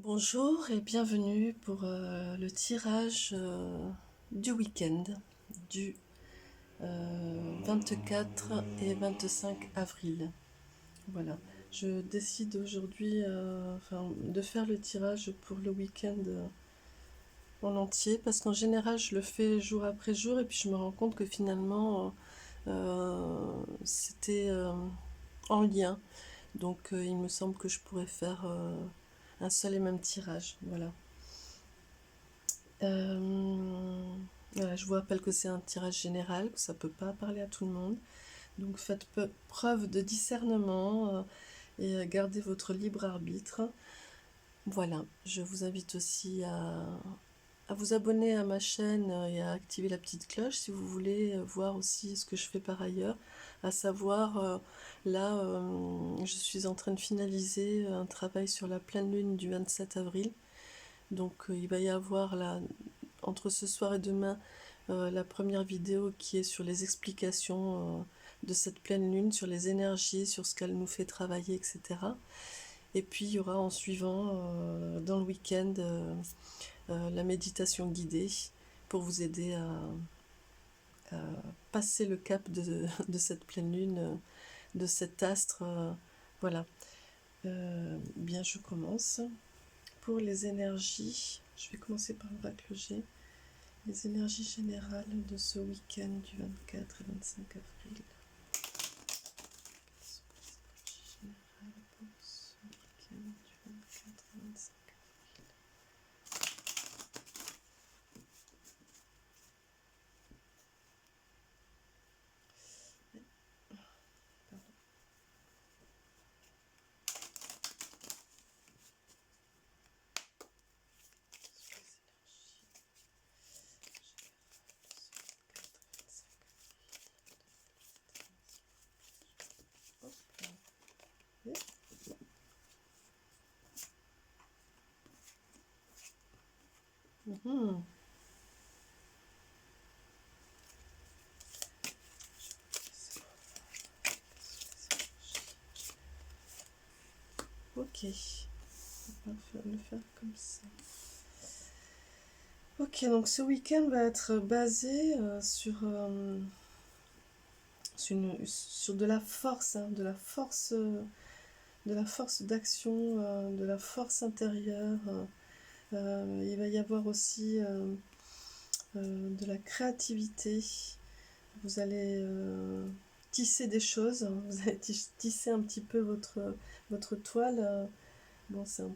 Bonjour et bienvenue pour le tirage du week-end du 24 et 25 avril. Voilà, je décide aujourd'hui de faire le tirage pour le week-end en entier parce qu'en général je le fais jour après jour et puis je me rends compte que finalement c'était en lien. Donc il me semble que je pourrais faire un seul et même tirage. Voilà. Voilà, je vous rappelle que c'est un tirage général, que ça ne peut pas parler à tout le monde. Donc faites preuve de discernement et gardez votre libre arbitre. Voilà, je vous invite aussi à vous abonner à ma chaîne et à activer la petite cloche si vous voulez voir aussi ce que je fais par ailleurs. À savoir, là, je suis en train de finaliser un travail sur la pleine lune du 27 avril. Donc il va y avoir là, entre ce soir et demain, la première vidéo qui est sur les explications de cette pleine lune, sur les énergies, sur ce qu'elle nous fait travailler, etc. Et puis il y aura en suivant, dans le week-end, la méditation guidée pour vous aider à passer le cap de cette pleine lune, de cet astre. Voilà. Bien, je commence. Pour les énergies, je vais commencer par l'oracle G. Les énergies générales de ce week-end du 24 et 25 avril. Quelles sont les énergies générales pour ce week-end du 24 et 25 avril? Pardon. Sur les énergies générales de ce 24 et 25 avril. Hop là. Mmh. Ok, on va le faire comme ça. Ok, donc ce week-end va être basé sur de la force, hein, de la force d'action, de la force intérieure. Il va y avoir aussi de la créativité. Vous allez tisser des choses, hein. Vous allez tisser un petit peu votre toile. Bon, c'est un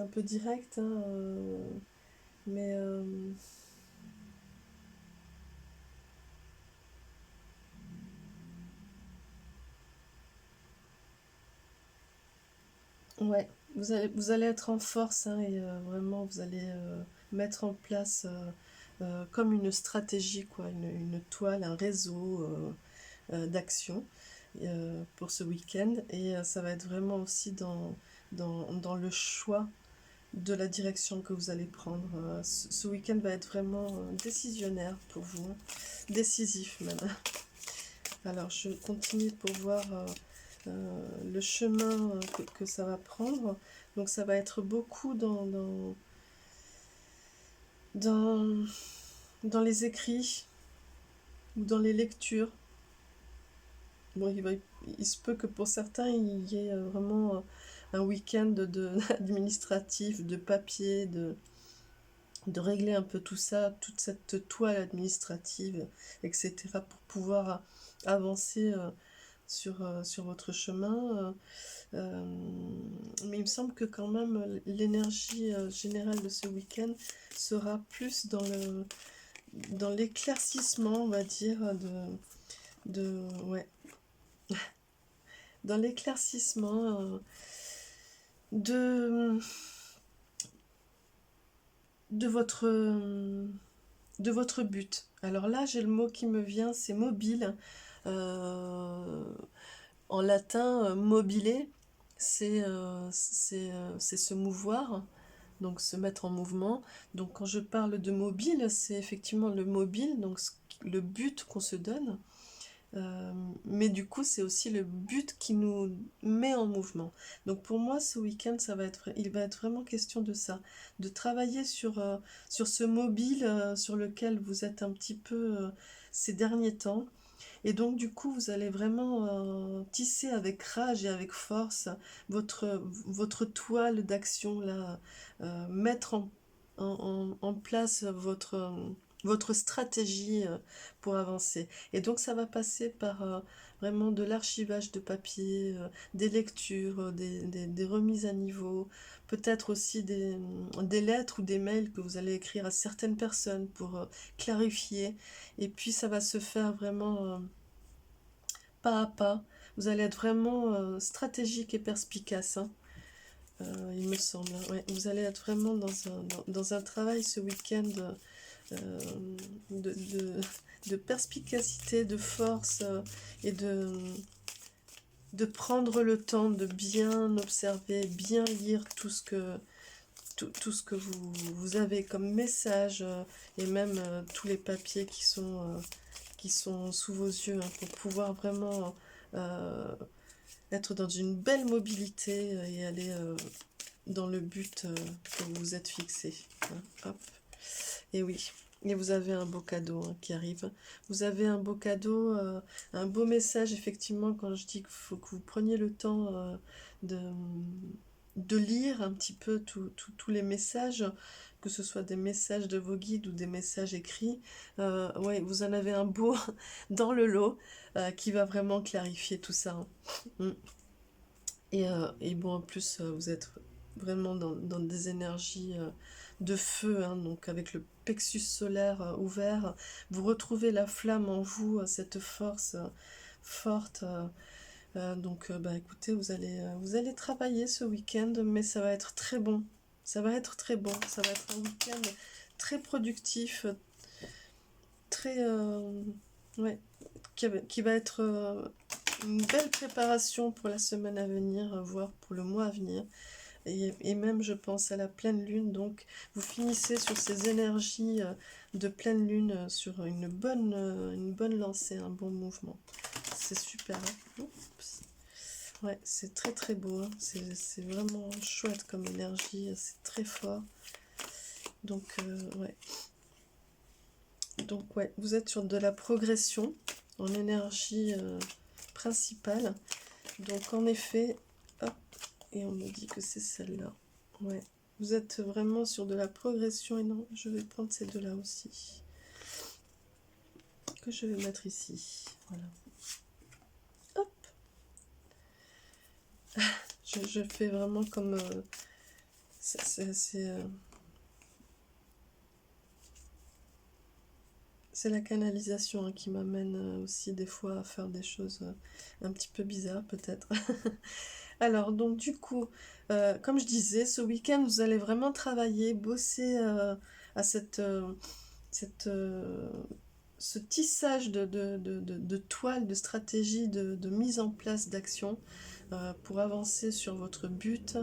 peu direct, hein, mais ouais, vous allez être en force, hein, et vraiment vous allez mettre en place comme une stratégie, quoi, une toile, un réseau d'action pour ce week-end. Et ça va être vraiment aussi dans le choix de la direction que vous allez prendre. Ce week-end va être vraiment décisionnaire pour vous, hein, décisif même. Alors je continue pour voir le chemin que ça va prendre. Donc ça va être beaucoup dans, dans les écrits ou dans les lectures. Bon, il se peut que pour certains, il y ait vraiment un week-end administratif, de papier, de régler un peu tout ça, toute cette toile administrative, etc., pour pouvoir avancer sur votre chemin. Mais il me semble que quand même l'énergie générale de ce week-end sera plus dans l'éclaircissement, on va dire, ouais, dans l'éclaircissement de, de votre but. Alors là, j'ai le mot qui me vient, c'est mobile. En latin, mobile, c'est se mouvoir, donc se mettre en mouvement. Donc quand je parle de mobile, c'est effectivement le mobile, donc le but qu'on se donne. Mais du coup, c'est aussi le but qui nous met en mouvement. Donc pour moi, ce week-end, il va être vraiment question de ça, de travailler sur ce mobile sur lequel vous êtes un petit peu ces derniers temps. Et donc du coup, vous allez vraiment tisser avec rage et avec force votre toile d'action, là, mettre en place votre stratégie pour avancer. Et donc ça va passer par vraiment de l'archivage de papier, des lectures, des remises à niveau, peut-être aussi des lettres ou des mails que vous allez écrire à certaines personnes pour clarifier. Et puis ça va se faire vraiment pas à pas. Vous allez être vraiment stratégique et perspicace, hein, il me semble, hein. Ouais, vous allez être vraiment dans un travail ce week-end euh, de, de, de perspicacité, de force et de prendre le temps de bien observer, bien lire tout ce que vous avez comme message et même tous les papiers qui sont sous vos yeux, hein, pour pouvoir vraiment euh, être dans une belle mobilité et aller dans le but que vous vous êtes fixé, hein. Hop. Et oui, et vous avez un beau cadeau hein, qui arrive. Vous avez un beau cadeau, un beau message, effectivement, quand je dis qu'il faut que vous preniez le temps de, de lire un petit peu tous les messages, que ce soit des messages de vos guides ou des messages écrits. Ouais, vous en avez un beau dans le lot qui va vraiment clarifier tout ça, hein. Mm. Et bon, en plus, vous êtes vraiment dans des énergies de feu, hein, donc avec le plexus solaire ouvert, vous retrouvez la flamme en vous, cette force forte. Donc, bah, écoutez, vous allez travailler ce week-end, mais ça va être très bon. Ça va être très bon. Ça va être un week-end très productif, très, ouais, qui va être une belle préparation pour la semaine à venir, voire pour le mois à venir. Et même, je pense, à la pleine lune. Donc, vous finissez sur ces énergies de pleine lune, sur une bonne lancée, un bon mouvement. C'est super, hein. Oups. Ouais, c'est très très beau, hein. C'est vraiment chouette comme énergie, c'est très fort. Donc, ouais. Donc, ouais, vous êtes sur de la progression en énergie principale. Donc, en effet, hop, et on me dit que c'est celle-là. Ouais, vous êtes vraiment sur de la progression. Et non, je vais prendre ces deux-là aussi, que je vais mettre ici. Voilà. Hop. Je fais vraiment comme... c'est la canalisation hein, qui m'amène aussi des fois à faire des choses un petit peu bizarres peut-être. Alors donc du coup, comme je disais, ce week-end vous allez vraiment travailler, bosser à ce tissage de toile, de stratégie, de mise en place d'action pour avancer sur votre but.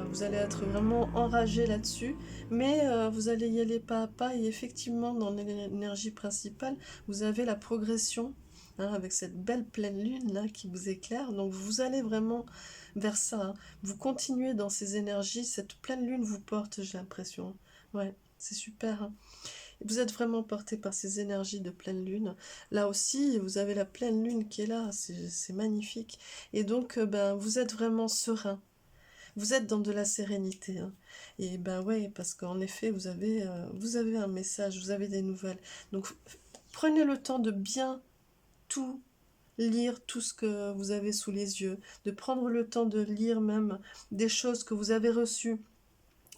Vous allez être vraiment enragé là-dessus, mais vous allez y aller pas à pas. Et effectivement, dans l'énergie principale, vous avez la progression, hein, avec cette belle pleine lune là qui vous éclaire. Donc vous allez vraiment vers ça, hein. Vous continuez dans ces énergies. Cette pleine lune vous porte, j'ai l'impression. Ouais, c'est super, hein. Vous êtes vraiment porté par ces énergies de pleine lune. Là aussi, vous avez la pleine lune qui est là, c'est magnifique. Et donc, ben, vous êtes vraiment serein. Vous êtes dans de la sérénité, hein. Et ben ouais, parce qu'en effet, vous avez un message, vous avez des nouvelles. Donc, prenez le temps de bien tout lire, tout ce que vous avez sous les yeux, de prendre le temps de lire même des choses que vous avez reçues,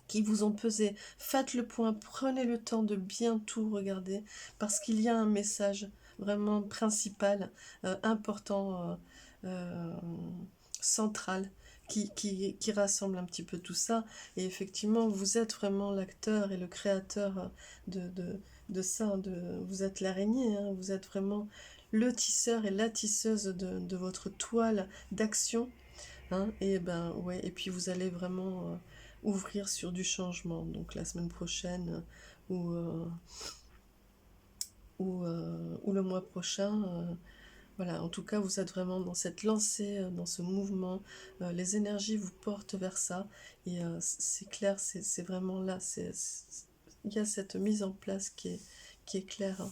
qui vous ont pesé. Faites le point, prenez le temps de bien tout regarder, parce qu'il y a un message vraiment principal, important, central, qui rassemble un petit peu tout ça. Et effectivement, vous êtes vraiment l'acteur et le créateur de ça. Vous êtes l'araignée, hein, vous êtes vraiment le tisseur et la tisseuse de votre toile d'action. Hein, et ben ouais, et puis vous allez vraiment ouvrir sur du changement. Donc la semaine prochaine ou le mois prochain, Voilà, en tout cas, vous êtes vraiment dans cette lancée, dans ce mouvement. Les énergies vous portent vers ça. Et c'est clair, c'est vraiment là. Il y a cette mise en place qui est claire.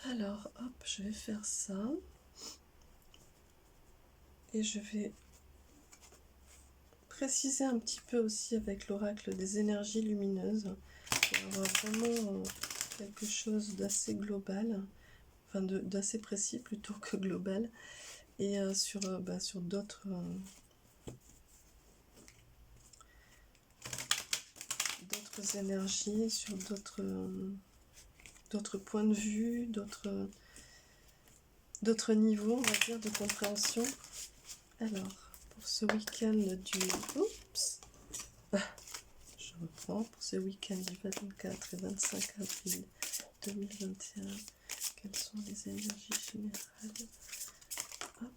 Alors, hop, je vais faire ça. Et je vais préciser un petit peu aussi avec l'oracle des énergies lumineuses. Pour avoir vraiment quelque chose d'assez global. Enfin, d'assez précis plutôt que global. Et sur d'autres énergies, sur d'autres points de vue, d'autres niveaux, on va dire, de compréhension. Alors, pour ce week-end du... Oups, je reprends. Pour ce week-end du 24 et 25 avril 2021, quelles sont les énergies générales? Hop.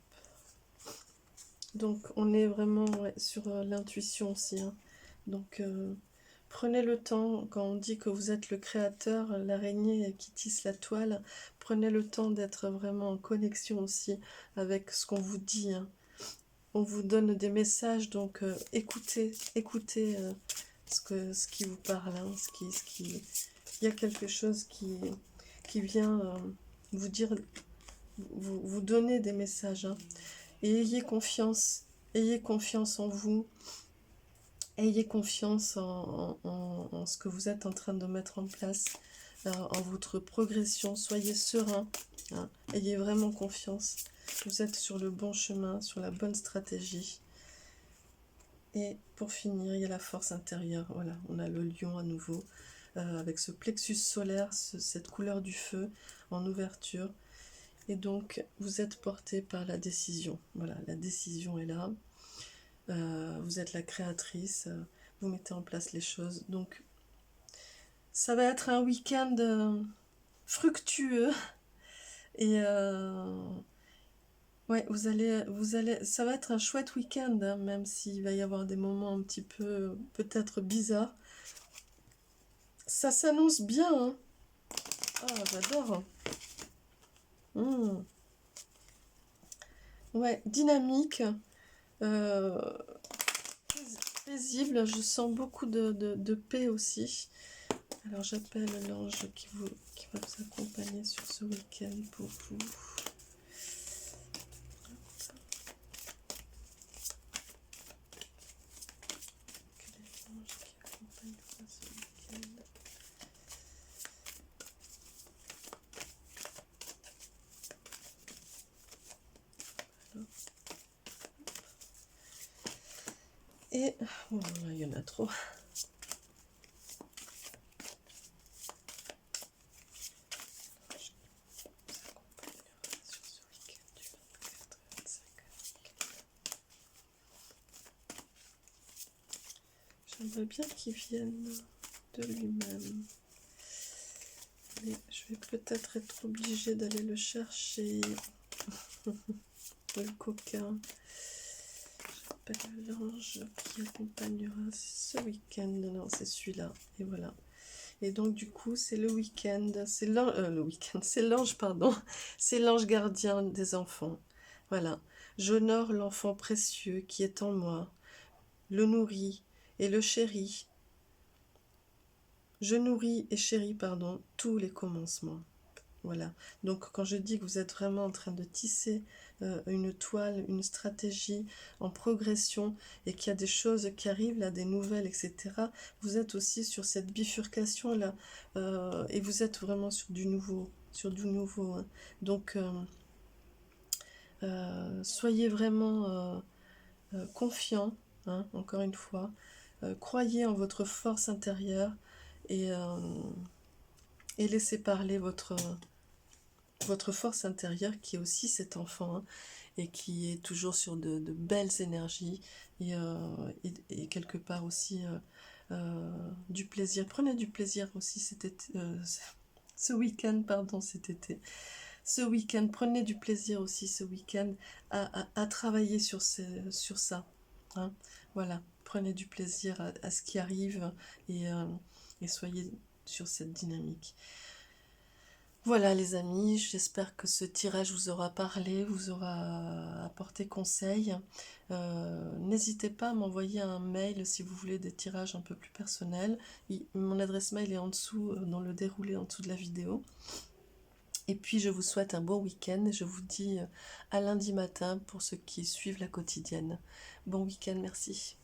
Donc, on est vraiment sur l'intuition aussi. Hein. Donc, prenez le temps, quand on dit que vous êtes le créateur, l'araignée qui tisse la toile, prenez le temps d'être vraiment en connexion aussi avec ce qu'on vous dit. Hein. On vous donne des messages, donc écoutez ce qui vous parle. Hein, il y a quelque chose qui vient vous dire, vous donner des messages. Hein. Et ayez confiance en vous. Ayez confiance en ce que vous êtes en train de mettre en place, en votre progression. Soyez serein, hein. Ayez vraiment confiance. Vous êtes sur le bon chemin, sur la bonne stratégie. Et pour finir, il y a la force intérieure. Voilà, on a le lion à nouveau, avec ce plexus solaire, cette couleur du feu en ouverture. Et donc, vous êtes porté par la décision. Voilà, la décision est là. Vous êtes la créatrice, vous mettez en place les choses. Donc, ça va être un week-end fructueux. Et ouais, ça va être un chouette week-end, hein, même s'il va y avoir des moments un petit peu, peut-être bizarres. Ça s'annonce bien, hein. Ah, j'adore. Ouais, dynamique. Euh, paisible, je sens beaucoup de paix aussi. Alors j'appelle l'ange qui va vous accompagner sur ce week-end pour vous. Quel est l'ange qui accompagnera ce week-end? Et oh là, il y en a trop. J'aimerais bien qu'il vienne de lui-même. Mais je vais peut-être être obligée d'aller le chercher. Le coquin. J'appelle l'ange qui accompagnera ce week-end. Non, c'est celui-là. Et voilà. Et donc du coup, c'est le week-end. C'est l'ange, pardon. C'est l'ange gardien des enfants. Voilà. J'honore l'enfant précieux qui est en moi. Le nourris et le chéris. Je nourris et chéris, pardon, tous les commencements. Voilà. Donc quand je dis que vous êtes vraiment en train de tisser une toile, une stratégie en progression et qu'il y a des choses qui arrivent, là, des nouvelles, etc., vous êtes aussi sur cette bifurcation-là et vous êtes vraiment sur du nouveau. Hein. Donc soyez vraiment confiants, hein, encore une fois. Croyez en votre force intérieure et laissez parler votre force intérieure qui est aussi cet enfant, hein, et qui est toujours sur de belles énergies et quelque part aussi du plaisir. Prenez du plaisir aussi ce week-end, pardon, cet été. Ce week-end, prenez du plaisir aussi ce week-end à travailler sur ça. Hein. Voilà, prenez du plaisir à ce qui arrive et soyez sur cette dynamique. Voilà les amis, j'espère que ce tirage vous aura parlé, vous aura apporté conseil. N'hésitez pas à m'envoyer un mail si vous voulez des tirages un peu plus personnels. Mon adresse mail est en dessous, dans le déroulé en dessous de la vidéo. Et puis je vous souhaite un bon week-end et je vous dis à lundi matin pour ceux qui suivent la quotidienne. Bon week-end, merci.